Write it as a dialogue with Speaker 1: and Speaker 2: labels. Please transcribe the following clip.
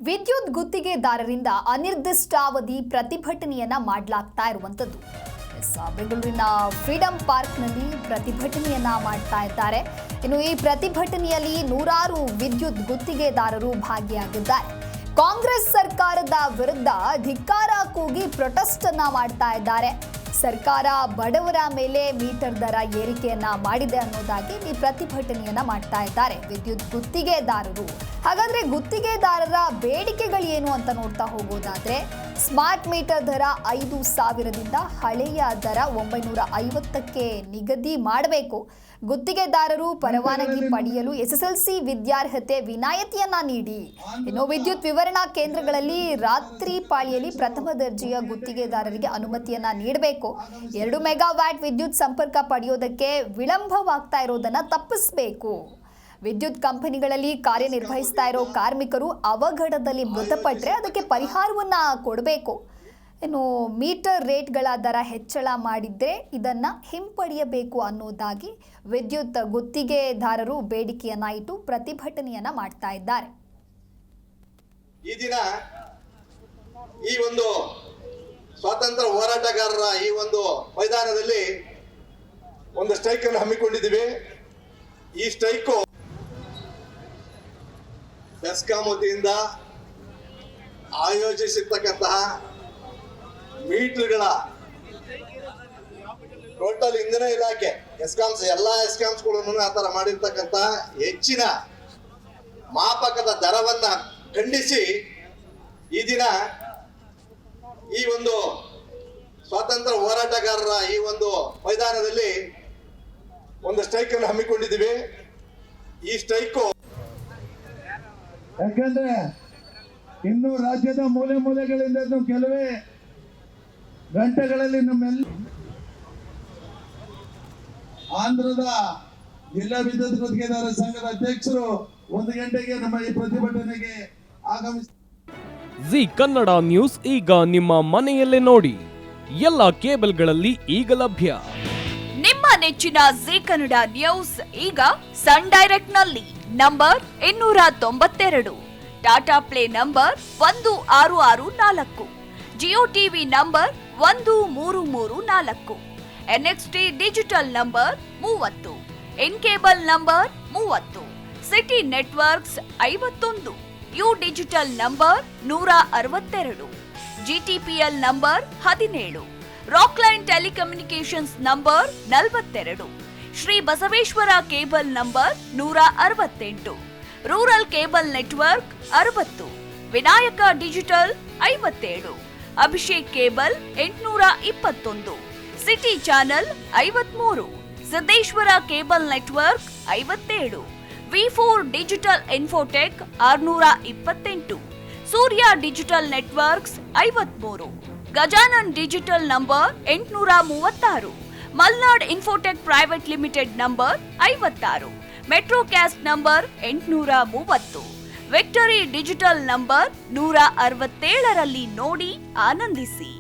Speaker 1: ವಿದ್ಯುತ್ ಗುತ್ತಿಗೆದಾರರಿಂದ ಅನಿರ್ದಿಷ್ಟಾವಧಿ ಪ್ರತಿಭಟನೆಯನ್ನ ಮಾಡಲಾಗ್ತಾ ಇರುವಂತದ್ದು. ಬೆಂಗಳೂರಿನ ಫ್ರೀಡಂ ಪಾರ್ಕ್ನಲ್ಲಿ ಪ್ರತಿಭಟನೆಯನ್ನ ಮಾಡ್ತಾ ಇದ್ದಾರೆ. ಇನ್ನು ಈ ಪ್ರತಿಭಟನೆಯಲ್ಲಿ ನೂರಾರು ವಿದ್ಯುತ್ ಗುತ್ತಿಗೆದಾರರು ಭಾಗಿಯಾಗಿದ್ದಾರೆ. ಕಾಂಗ್ರೆಸ್ ಸರ್ಕಾರದ ವಿರುದ್ಧ ಧಿಕ್ಕಾರ ಕೂಗಿ ಪ್ರೊಟೆಸ್ಟ್ ಅನ್ನ ಮಾಡ್ತಾ ಇದ್ದಾರೆ. ಸರ್ಕಾರ ಬಡವರ ಮೇಲೆ ಮೀಟರ್ ದರ ಏರಿಕೆಯನ್ನ ಮಾಡಿದೆ ಅನ್ನೋದಾಗಿ ಈ ಪ್ರತಿಭಟನೆಯನ್ನ ಮಾಡ್ತಾ ಇದ್ದಾರೆ ವಿದ್ಯುತ್ ಗುತ್ತಿಗೆದಾರರು. ಹಾಗಾದ್ರೆ ಗುತ್ತಿಗೆದಾರರ ಬೇಡಿಕೆಗಳು ಏನು ಅಂತ ನೋಡ್ತಾ ಹೋಗೋದಾದ್ರೆ, ಸ್ಮಾರ್ಟ್ ಮೀಟರ್ ದರ 5,000ದಿಂದ ಹಳೆಯ ದರ 950ಕ್ಕೆ ನಿಗದಿ ಮಾಡಬೇಕು. ಗುತ್ತಿಗೆದಾರರು ಪರವಾನಗಿ ಪಡೆಯಲು SSLC ವಿದ್ಯಾರ್ಹತೆ ವಿನಾಯಿತಿಯನ್ನ ನೀಡಿ. ಇನ್ನು ವಿದ್ಯುತ್ ವಿವರಣಾ ಕೇಂದ್ರಗಳಲ್ಲಿ ರಾತ್ರಿ ಪಾಳಿಯಲ್ಲಿ ಪ್ರಥಮ ದರ್ಜೆಯ ಗುತ್ತಿಗೆದಾರರಿಗೆ ಅನುಮತಿಯನ್ನ ನೀಡಬೇಕು. 2 ಮೆಗಾವ್ಯಾಟ್ ವಿದ್ಯುತ್ ಸಂಪರ್ಕ ಪಡೆಯೋದಕ್ಕೆ ವಿಳಂಬವಾಗ್ತಾ ಇರೋದನ್ನ ತಪ್ಪಿಸಬೇಕು. ವಿದ್ಯುತ್ ಕಂಪನಿಗಳಲ್ಲಿ ಕಾರ್ಯನಿರ್ವಹಿಸ್ತಾ ಇರೋ ಕಾರ್ಮಿಕರು ಅವಘಡದಲ್ಲಿ ಮೃತಪಟ್ಟರೆ ಅದಕ್ಕೆ ಪರಿಹಾರವನ್ನ ಕೊಡಬೇಕು. ಇನ್ನು ಮೀಟರ್ ರೇಟ್ಗಳ ದರ ಹೆಚ್ಚಳ ಮಾಡಿದ್ರೆ ಇದನ್ನ ಹಿಂಪಡೆಯಬೇಕು ಅನ್ನೋದಾಗಿ ವಿದ್ಯುತ್ ಗುತ್ತಿಗೆದಾರರು ಬೇಡಿಕೆಯನ್ನ ಇಟ್ಟು ಪ್ರತಿಭಟನೆಯನ್ನ ಮಾಡ್ತಾ ಇದ್ದಾರೆ.
Speaker 2: ಈ ದಿನ ಈ ಒಂದು ಸ್ವಾತಂತ್ರ್ಯ ಹೋರಾಟಗಾರರ ಈ ಒಂದು ಮೈದಾನದಲ್ಲಿ ಒಂದು ಸ್ಟ್ರೈಕ್ ಅನ್ನು ಹಮ್ಮಿಕೊಂಡಿದ್ದೀವಿ. ಈ ಸ್ಟ್ರೈಕು ಬೆಸ್ಕಾಂ ವತಿಯಿಂದ ಆಯೋಜಿಸಿರ್ತಕ್ಕಂತಹ ಮೀಟರ್ಗಳ ಟೋಟಲ್ ಇಂಧನ ಇಲಾಖೆ ಎಲ್ಲ ಎಸ್ಕಾಮ್ಸ್ಗಳನ್ನು ಆ ಥರ ಮಾಡಿರ್ತಕ್ಕಂತಹ ಹೆಚ್ಚಿನ ಮಾಪಕದ ದರವನ್ನ ಖಂಡಿಸಿ ಈ ದಿನ ಈ ಒಂದು ಸ್ವಾತಂತ್ರ್ಯ ಹೋರಾಟಗಾರರ ಈ ಒಂದು ಮೈದಾನದಲ್ಲಿ ಒಂದು ಸ್ಟ್ರೈಕ್ ಅನ್ನು ಹಮ್ಮಿಕೊಂಡಿದ್ದೀವಿ. ಈ ಸ್ಟ್ರೈಕು
Speaker 3: ಯಾಕಂದ್ರೆ ಇನ್ನು ರಾಜ್ಯದ ಮೂಲೆ ಮೂಲೆಗಳಿಂದ ಕೆಲವೇ ಗಂಟೆಗಳಲ್ಲಿ ನಮ್ಮೆಲ್ಲ ಆಂಧ್ರದ ಜಿಲ್ಲಾ ವಿದ್ಯುತ್ ಗುತ್ತಿಗೆದಾರರ ಸಂಘದ ಅಧ್ಯಕ್ಷರು 1 ಗಂಟೆಗೆ ನಮ್ಮ ಈ ಪ್ರತಿಭಟನೆಗೆ ಆಗಮಿಸಿದ್ದಾರೆ.
Speaker 4: ಜಿ ಕನ್ನಡ ನ್ಯೂಸ್ ಈಗ ನಿಮ್ಮ ಮನೆಯಲ್ಲೇ ನೋಡಿ. ಎಲ್ಲ ಕೇಬಲ್ಗಳಲ್ಲಿ ಈಗ ಲಭ್ಯ.
Speaker 5: ನಿಮ್ಮ ನೆಚ್ಚಿನ ಜಿ ಕನ್ನಡ ನ್ಯೂಸ್ ಈಗ ಸನ್ ಡೈರೆಕ್ಟ್ ನಲ್ಲಿ number 292, Tata play number 1664, Jio TV number 1334, NXT digital number 30, in cable number 30, city networks 51, U digital number 162, GTPL number 17, Rockline telecommunications number 42, Shri Basaveshwara cable number 168, rural cable network 60, Vinayaka digital 57, Abhishek cable 821, city channel 53, Siddeshwara cable network 57, V4 digital Infotech 628, Surya digital networks 53, Gajanan digital number 836, Malnad Infotech private limited number 56, Metrocast number 830, victory digital number 167ರಲ್ಲಿ ನೋಡಿ ಆನಂದಿಸಿ.